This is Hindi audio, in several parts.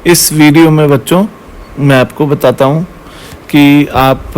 इस वीडियो में बच्चों मैं आपको बताता हूँ कि आप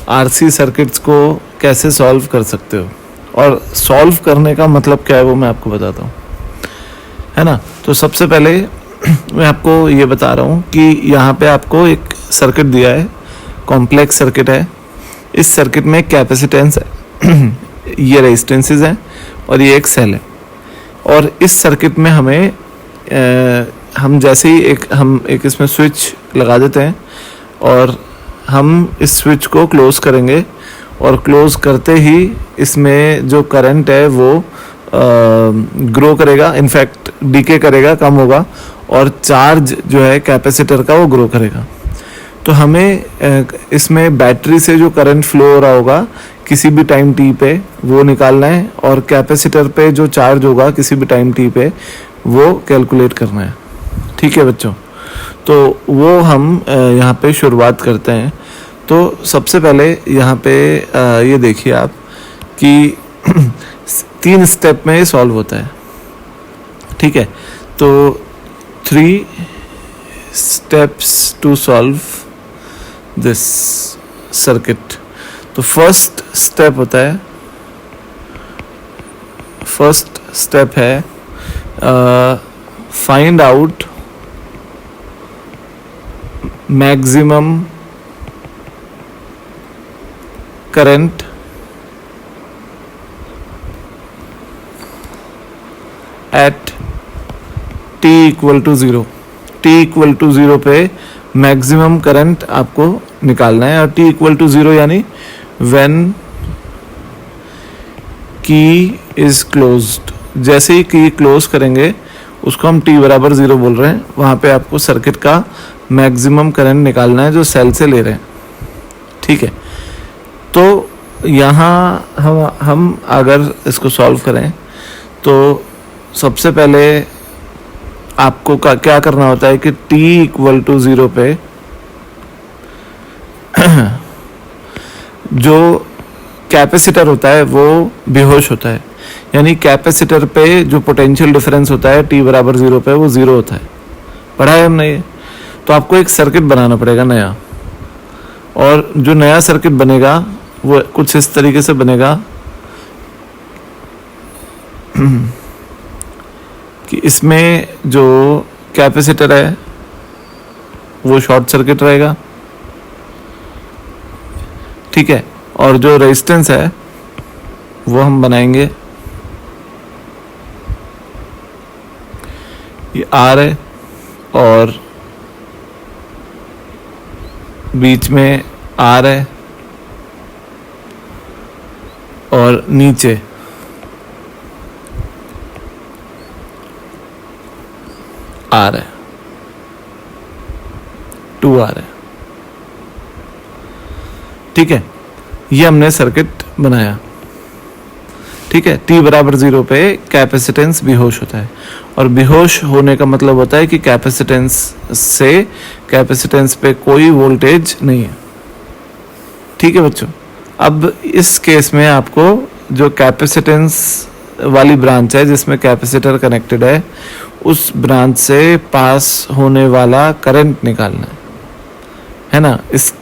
आरसी सर्किट्स को कैसे सॉल्व कर सकते हो, और सॉल्व करने का मतलब क्या है वो मैं आपको बताता हूँ, है ना। तो सबसे पहले मैं आपको ये बता रहा हूँ कि यहाँ पे आपको एक सर्किट दिया है, कॉम्प्लेक्स सर्किट है। इस सर्किट में कैपेसिटेंस है ये रेजिस्टेंसेस हैं और ये एक सेल है। और इस सर्किट में हमें हम जैसे ही एक इसमें स्विच लगा देते हैं और हम इस स्विच को क्लोज करेंगे, और क्लोज करते ही इसमें जो करंट है वो ग्रो करेगा, इनफैक्ट डीके करेगा, कम होगा, और चार्ज जो है कैपेसिटर का वो ग्रो करेगा। तो हमें इसमें बैटरी से जो करंट फ्लो हो रहा होगा किसी भी टाइम टी पे वो निकालना है, और कैपेसिटर पे जो चार्ज होगा किसी भी टाइम टी पे वो कैलकुलेट करना है। ठीक है बच्चों, तो वो हम यहाँ पे शुरुआत करते हैं। तो सबसे पहले यहाँ पे ये देखिए आप कि 3 स्टेप में ये सॉल्व होता है। ठीक है, तो 3 steps to solve this circuit। तो first step is find out maximum current at t equal to 0। t equal to 0 पे मैक्सिमम करंट आपको निकालना है, और t इक्वल टू 0 यानी व्हेन की इज क्लोज्ड। जैसे ही की क्लोज करेंगे उसको हम t बराबर 0 बोल रहे हैं, वहाँ पे आपको सर्किट का मैक्सिमम करंट निकालना है जो सेल से ले रहे हैं। ठीक है, तो यहाँ हम अगर इसको सॉल्व करें तो सबसे पहले आपको क्या करना होता है कि t इक्वल टू 0 पे जो कैपेसिटर होता है वो बेहोश होता है, यानी कैपेसिटर पे जो पोटेंशियल डिफरेंस होता है t बराबर 0 पे वो 0 होता है। पढ़ा है हमने ये। तो आपको एक सर्किट बनाना पड़ेगा नया, और जो नया सर्किट बनेगा वो कुछ इस तरीके से बनेगा कि इसमें जो कैपेसिटर है वो शॉर्ट सर्किट रहेगा। ठीक है, और जो रेजिस्टेंस है वो हम बनाएंगे, ये R है और बीच में R है और नीचे R है, 2R है। ठीक है, ये हमने सर्किट बनाया। ठीक है, t बराबर 0 पे कैपेसिटेंस बेहोश होता है, और बेहोश होने का मतलब होता है कि कैपेसिटेंस पे कोई वोल्टेज नहीं है। ठीक है बच्चों, अब इस केस में आपको जो कैपेसिटेंस वाली ब्रांच है जिसमें कैपेसिटर कनेक्टेड है उस ब्रांच से पास होने वाला करंट निकालना है ना, इस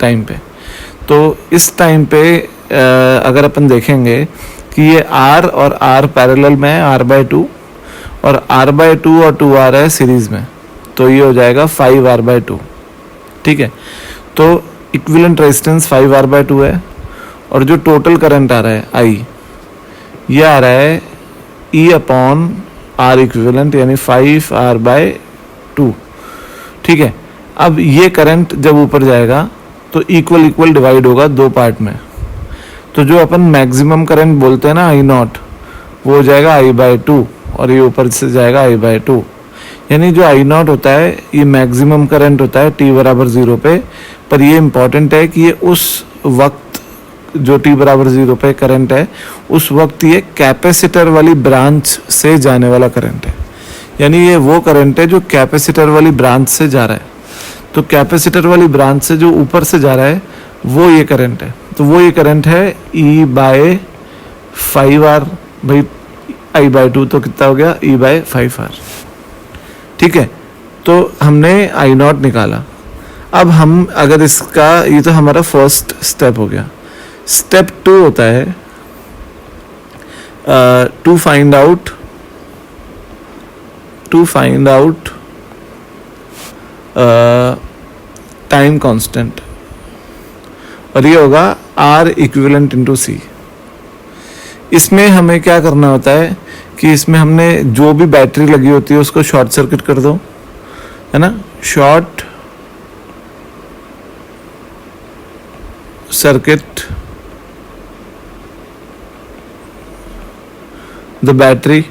टाइम पे। तो इस टाइम पे अगर अपन देखेंगे कि ये R और R पैरेलल में है, R/2, और R/2 और 2R है सीरीज में, तो ये हो जाएगा 5R/2। ठीक है, तो इक्विवेलेंट रेजिस्टेंस 5R/2 है, और जो टोटल करंट आ रहा है I, ये आ रहा है E/R इक्विवेलेंट यानी 5R/2। ठीक है, अब ये करंट जब ऊपर जाएगा तो इक्वल डिवाइड होगा 2 पार्ट में। तो जो अपन मैक्सिमम करंट बोलते हैं ना I0, वो हो जाएगा I/2, और ये ऊपर से जाएगा I/2। यानी जो I0 होता है ये मैक्सिमम करंट होता है t बराबर 0 पे, पर ये इम्पॉर्टेंट है कि ये उस वक्त जो t बराबर 0 पे करंट है उस वक्त ये कैपेसिटर वाली ब्रांच से जाने वाला करंट है, यानी ये वो करंट है जो कैपेसिटर वाली ब्रांच से जा रहा है। तो कैपेसिटर वाली ब्रांच से जो ऊपर से जा रहा है वो ये करंट है, तो वो ये करंट है E/5R। भाई I/2 तो कितना हो गया, E/5R। ठीक है, तो हमने आई नॉट निकाला। अब हम अगर इसका, ये तो हमारा फर्स्ट स्टेप हो गया। स्टेप 2 होता है to find out time constant, और ये होगा R इक्विवेलेंट इंटू C। इसमें हमें क्या करना होता है कि इसमें हमने जो भी बैटरी लगी होती है उसको शॉर्ट सर्किट कर दो, है ना, short circuit the battery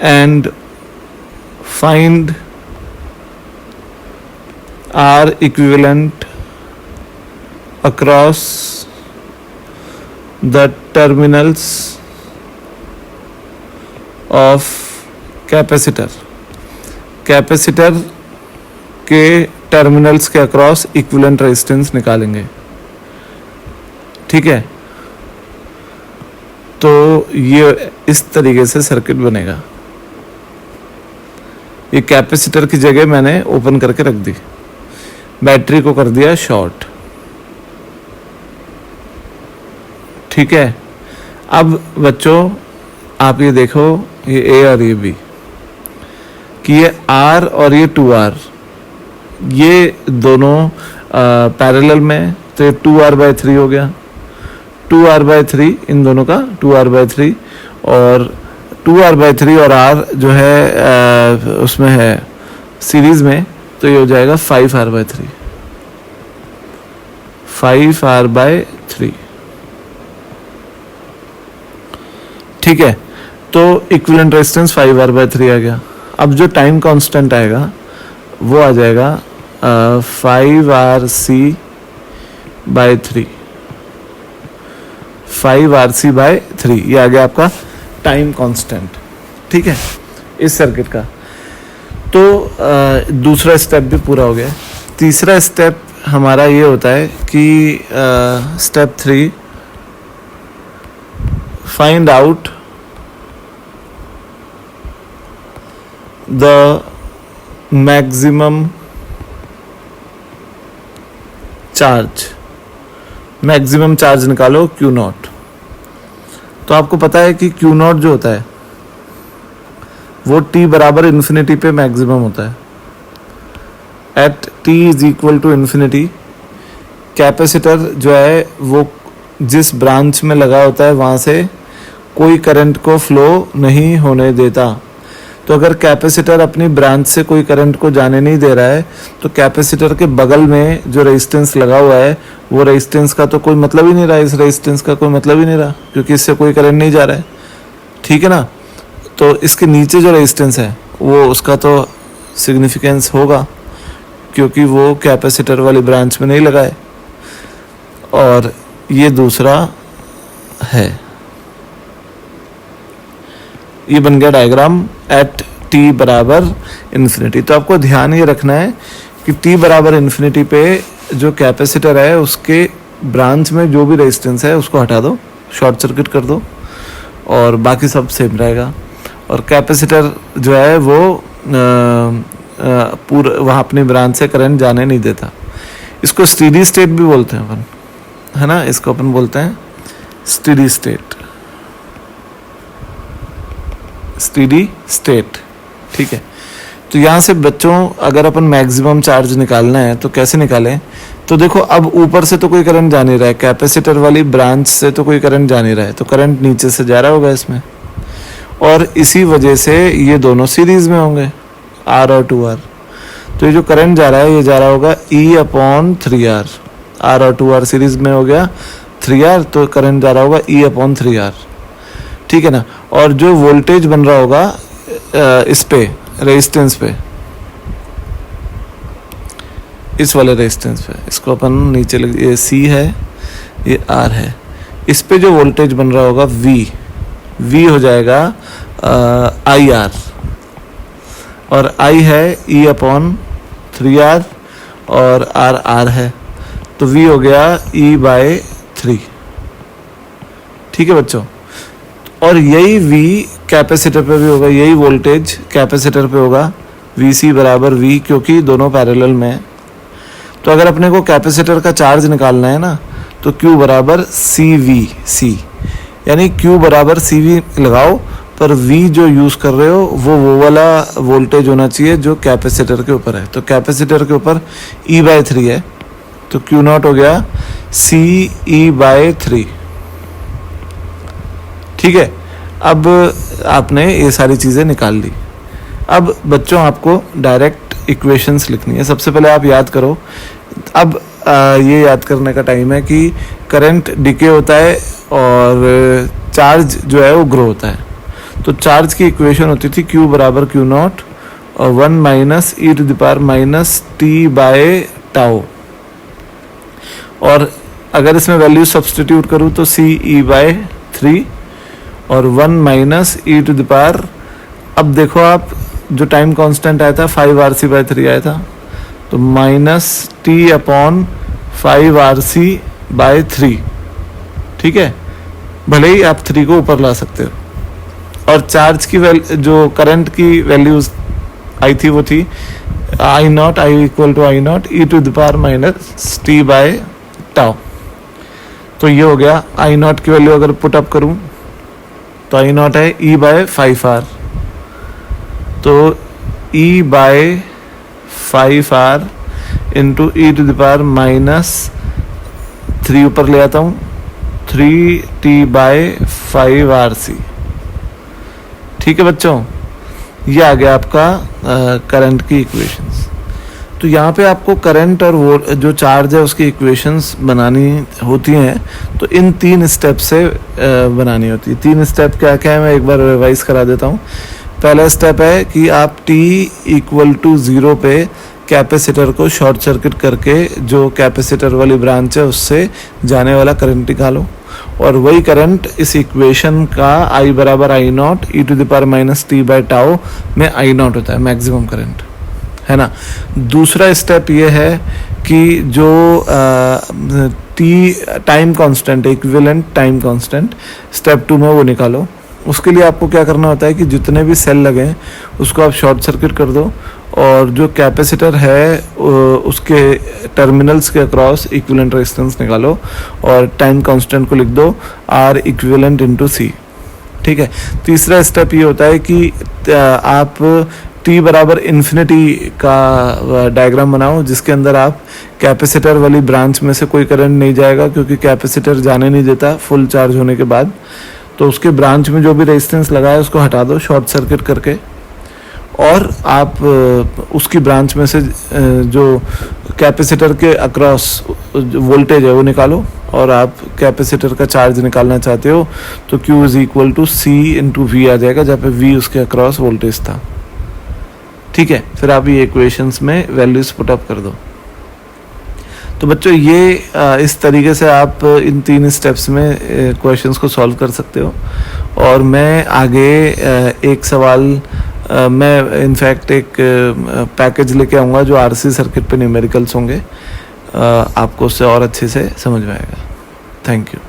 and find R equivalent across the terminals of capacitor. Capacitor के टर्मिनल्स के अक्रॉस इक्विवेलेंट रेजिस्टेंस निकालेंगे। ठीक है, तो ये इस तरीके से सर्किट बनेगा। ये कैपेसिटर की जगह मैंने ओपन करके रख दी, बैटरी को कर दिया शॉर्ट। ठीक है, अब बच्चों आप ये देखो, ये ए और ये बी, कि ये आर और ये 2R, ये दोनों पैरेलल में, तो ये 2R/3 हो गया। 2R/3 इन दोनों का 2R/3, और 2R/3 और R जो है उसमें है सीरीज में, तो ये हो जाएगा 5R/3। 5R/3। ठीक है, तो इक्विवेलेंट रेजिस्टेंस 5R/3 आ गया। अब जो टाइम कांस्टेंट आएगा वो आ जाएगा 5RC/3। 5RC/3 ये आ गया आपका टाइम कांस्टेंट। ठीक है, इस सर्किट का। तो दूसरा स्टेप भी पूरा हो गया। तीसरा स्टेप हमारा ये होता है कि step 3, find out the maximum charge. Maximum charge निकालो Q0। तो आपको पता है कि Q0 जो होता है वो T बराबर इन्फिनिटी पे मैक्सिमम होता है। At T is equal to infinity, capacitor जो है वो जिस ब्रांच में लगा होता है वहाँ से कोई करंट को फ्लो नहीं होने देता। तो अगर कैपेसिटर अपनी ब्रांच से कोई करंट को जाने नहीं दे रहा है, तो कैपेसिटर के बगल में जो रेजिस्टेंस लगा हुआ है वो रेजिस्टेंस का तो कोई मतलब ही नहीं रहा, इस रेजिस्टेंस का कोई मतलब ही नहीं रहा, क्योंकि इससे कोई करंट नहीं जा रहा है। ठीक है ना, तो इसके नीचे जो रेजिस्टेंस है वो उसका तो सिग्निफिकेंस होगा, क्योंकि वो कैपेसिटर वाली ब्रांच में नहीं लगा है। और ये दूसरा है, ये बन गया डायग्राम एट T बराबर इन्फिनिटी। तो आपको ध्यान ये रखना है कि T बराबर इन्फिनिटी पे जो कैपेसिटर है उसके ब्रांच में जो भी रेजिस्टेंस है उसको हटा दो, शॉर्ट सर्किट कर दो, और बाकी सब सेम रहेगा। और कैपेसिटर जो है वो पूरा वहाँ अपनी ब्रांच से करंट जाने नहीं देता। इसको स्टेडी स्टेट भी बोलते हैं अपन, है ना, इसको अपन बोलते हैं स्टेडी स्टेट। Steady state. ठीक है, तो यहाँ से बच्चों अगर अपन मैक्सिमम चार्ज निकालना है तो कैसे निकालें? तो देखो, अब ऊपर से तो कोई करंट जा नहीं रहा है, कैपेसिटर वाली ब्रांच से तो कोई करंट जा नहीं रहा है, तो करंट नीचे से जा रहा होगा इसमें, और इसी वजह से ये दोनों सीरीज में होंगे, R और 2R। तो ये जो करंट जा रहा है ये जा रहा होगा E/3R। R और 2R सीरीज में हो गया 3R, तो करंट जा रहा होगा E/3R। ठीक है ना, और जो वोल्टेज बन रहा होगा इस पे रेजिस्टेंस पे, इस वाले रेजिस्टेंस पे, इसको अपन नीचे ये C है, ये R है, इस पे जो वोल्टेज बन रहा होगा V हो जाएगा IR, और I है E/3R और R है, तो V हो गया E/3। ठीक है बच्चों, और यही V कैपेसिटर पे भी होगा, यही वोल्टेज कैपेसिटर पे होगा, VC बराबर V, क्योंकि दोनों पैरेलल में है। तो अगर अपने को कैपेसिटर का चार्ज निकालना है ना, तो Q बराबर CV, यानी Q बराबर CV लगाओ, पर V जो यूज़ कर रहे हो वो वाला वोल्टेज होना चाहिए जो कैपेसिटर के ऊपर है। तो कैपेसिटर के ऊपर E/3 है, तो Q0 हो गया CE/3। ठीक है, अब आपने ये सारी चीज़ें निकाल ली। अब बच्चों आपको डायरेक्ट इक्वेशंस लिखनी है। सबसे पहले आप याद करो, अब ये याद करने का टाइम है कि करंट डिके होता है और चार्ज जो है वो ग्रो होता है। तो चार्ज की इक्वेशन होती थी Q बराबर Q0 और 1 माइनस e⁻t बाय टाउ, और अगर इसमें वैल्यू सब्सटीट्यूट करूँ तो CE/3 और 1 माइनस e⁻, अब देखो आप जो टाइम कांस्टेंट आया था 5RC/3 आया था, तो -t/5RC/3। ठीक है, भले ही आप 3 को ऊपर ला सकते हो। और चार्ज की जो करंट की वैल्यूज आई थी वो थी I0 I=I0 e⁻t/τ। तो ये हो गया। I0 की वैल्यू अगर पुट अप करूं तो I0 है E/5R, तो E/5R इंटू e⁻3 ऊपर ले आता हूँ, 3t/5RC। ठीक है बच्चों, ये आ गया आपका करंट की इक्वेशंस। तो यहाँ पे आपको करंट और वो जो चार्ज है उसकी इक्वेशंस बनानी होती हैं, तो इन 3 स्टेप से बनानी होती है। 3 स्टेप क्या क्या है मैं एक बार रिवाइज करा देता हूँ। पहला स्टेप है कि आप t=0 पे कैपेसिटर को शॉर्ट सर्किट करके जो कैपेसिटर वाली ब्रांच है उससे जाने वाला करंट निकालो, और वही करंट इस इक्वेशन का I बराबर I0 e⁻t/τ में I0 होता है, मैक्सिमम करंट है ना। दूसरा स्टेप ये है कि जो T time constant, equivalent time constant, step 2 में वो निकालो। उसके लिए आपको क्या करना होता है कि जितने भी सेल लगे हैं उसको आप शॉर्ट सर्किट कर दो, और जो कैपेसिटर है उसके टर्मिनल्स के अक्रॉस इक्विवेलेंट रेजिस्टेंस निकालो और टाइम कांस्टेंट को लिख दो R इक्विवेलेंट इंटू C। ठीक है, तीसरा स्टेप ये होता है कि आप t बराबर इन्फिनिटी का डायग्राम बनाओ, जिसके अंदर आप कैपेसिटर वाली ब्रांच में से कोई करंट नहीं जाएगा, क्योंकि कैपेसिटर जाने नहीं देता फुल चार्ज होने के बाद। तो उसके ब्रांच में जो भी रेजिस्टेंस लगा है उसको हटा दो शॉर्ट सर्किट करके, और आप उसकी ब्रांच में से जो कैपेसिटर के अक्रॉस वोल्टेज है वो निकालो, और आप कैपेसिटर का चार्ज निकालना चाहते हो तो Q=C/V आ जाएगा, जहाँ पे V उसके अक्रॉस वोल्टेज था। ठीक है, फिर आप ये इक्वेशंस में वैल्यूज पुट अप कर दो। तो बच्चों ये इस तरीके से आप इन 3 स्टेप्स में क्वेश्चंस को सॉल्व कर सकते हो। और मैं आगे एक सवाल मैं इनफैक्ट एक पैकेज लेके आऊँगा जो RC सर्किट पे न्यूमेरिकल्स होंगे, आपको उससे और अच्छे से समझ में आएगा। Thank you.